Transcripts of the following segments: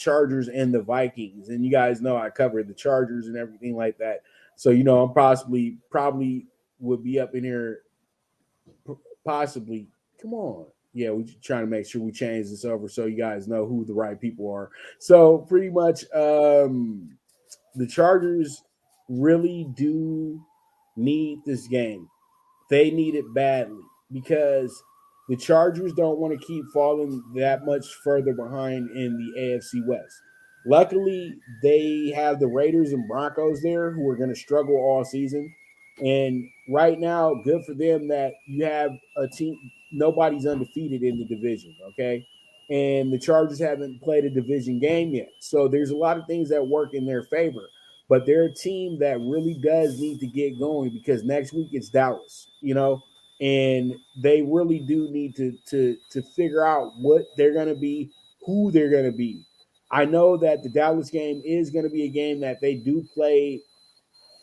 Chargers and the Vikings. And you guys know I covered the Chargers and everything like that. So, I'm probably would be up in here possibly. Come on. Yeah, we're trying to make sure we change this over so you guys know who the right people are. So pretty much the Chargers really do need this game. They need it badly because the Chargers don't want to keep falling that much further behind in the AFC West. Luckily, they have the Raiders and Broncos there who are going to struggle all season. And right now, good for them that you have a team, nobody's undefeated in the division, okay? And the Chargers haven't played a division game yet. So there's a lot of things that work in their favor. But they're a team that really does need to get going because next week it's Dallas, and they really do need to figure out what they're going to be, who they're going to be. I know that the Dallas game is going to be a game that they do play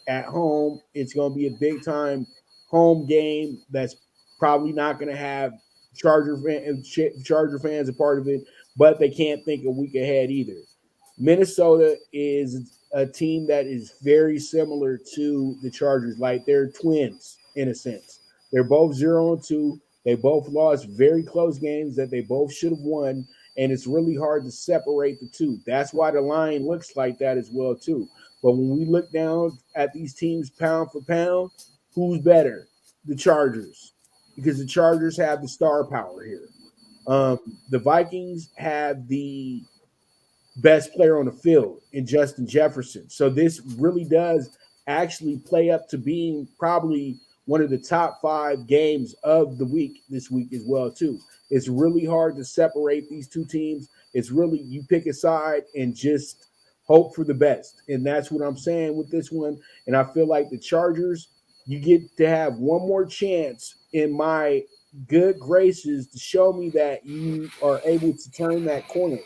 at home. It's going to be a big time home game that's probably not going to have Charger fans a part of it, but they can't think a week ahead either. Minnesota is a team that is very similar to the Chargers. Like they're twins in a sense. They're both 0-2. They both lost very close games that they both should have won, and it's really hard to separate the two. That's why the line looks like that as well too. But when we look down at these teams pound for pound, who's better? The Chargers, because the Chargers have the star power here. The Vikings have the best player on the field in Justin Jefferson. So this really does actually play up to being probably one of the top 5 games of the week this week as well too. It's really hard to separate these two teams. It's really you pick a side and just hope for the best. And that's what I'm saying with this one. And I feel like the Chargers, you get to have one more chance in my good graces to show me that you are able to turn that corner.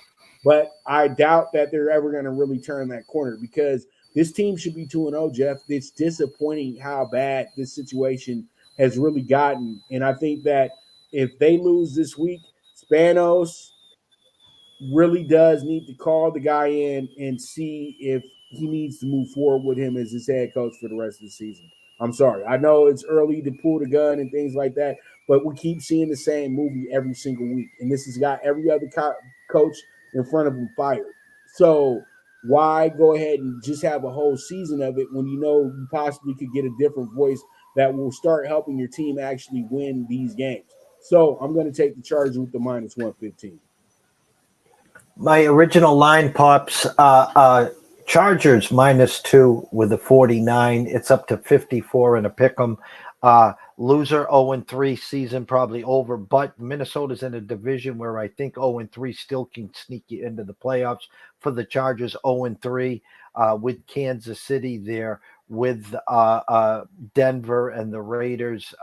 But I doubt that they're ever going to really turn that corner because this team should be 2-0, Jeff. It's disappointing how bad this situation has really gotten. And I think that if they lose this week, Spanos really does need to call the guy in and see if he needs to move forward with him as his head coach for the rest of the season. I'm sorry. I know it's early to pull the gun and things like that, but we keep seeing the same movie every single week. And this has got every other coach in front of him fired. So why go ahead and just have a whole season of it when you know you possibly could get a different voice that will start helping your team actually win these games? So I'm going to take the Chargers with the minus 115. My original line pops Chargers -2 with a 49. It's up to 54 in a pick 'em. Loser 0-3 season probably over, but Minnesota's in a division where I think 0-3 still can sneak you into the playoffs. For the Chargers, 0-3 with Kansas City there, with Denver and the Raiders.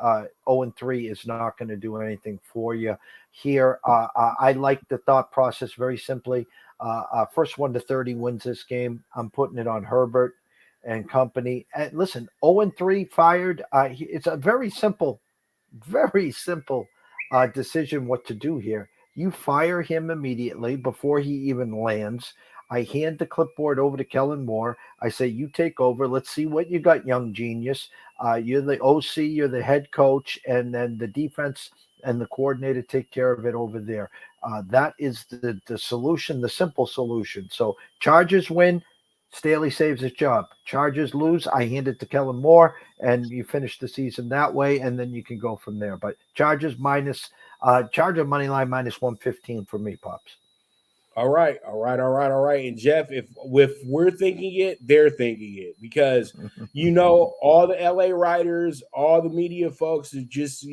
0-3 is not going to do anything for you here. I like the thought process very simply. First 1-30 wins this game. I'm putting it on Herbert and company. And listen, 0-3 fired. It's a very simple decision what to do here. You fire him immediately before he even lands. I hand the clipboard over to Kellen Moore. I say, you take over. Let's see what you got, young genius. You're the OC, you're the head coach, and then the defense and the coordinator take care of it over there. That is the solution, the simple solution. So Chargers win, Staley saves his job. Chargers lose, I hand it to Kellen Moore, and you finish the season that way, and then you can go from there. But Charger money line -115 for me, Pops. All right, all right, all right, all right. And Jeff, if we're thinking it, they're thinking it because all the LA writers, all the media folks are just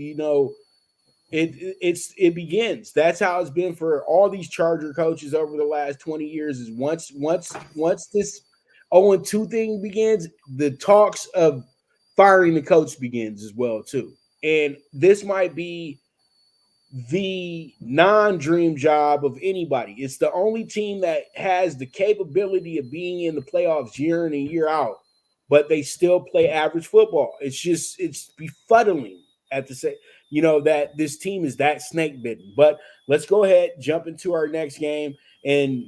it begins. That's how it's been for all these Charger coaches over the last 20 years. Is once this 0-2 thing begins, the talks of firing the coach begins as well too. And this might be the non-dream job of anybody. It's the only team that has the capability of being in the playoffs year in and year out, but they still play average football. It's befuddling at the same, that this team is that snake bitten. But let's go ahead, jump into our next game, and